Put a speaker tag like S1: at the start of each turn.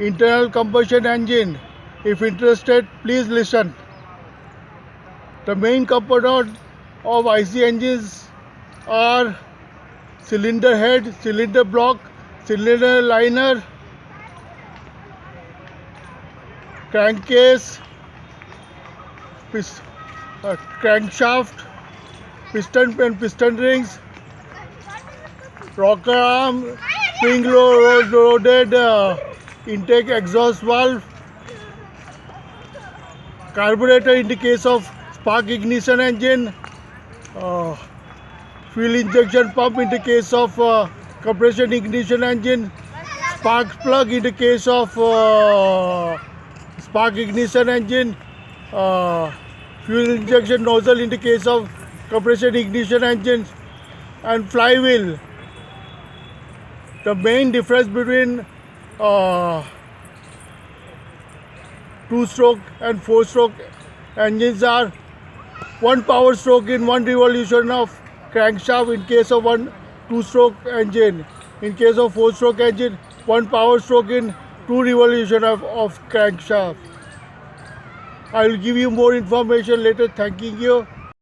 S1: internal combustion engine. If interested, please listen. The main component of IC engines are cylinder head, cylinder block, cylinder liner, crankcase, crankshaft, piston and piston rings, rocker arm, spring-loaded intake exhaust valve, carburetor in the case of spark ignition engine, fuel injection pump in the case of compression ignition engine, spark plug in the case of spark ignition engine, fuel injection nozzle in the case of compression ignition engines, and flywheel. The main difference between two-stroke and four-stroke engines are one power stroke in one revolution of crankshaft in case of one two-stroke engine. In case of four-stroke engine, one power stroke in two revolution of crankshaft. I will give you more information later. Thanking you.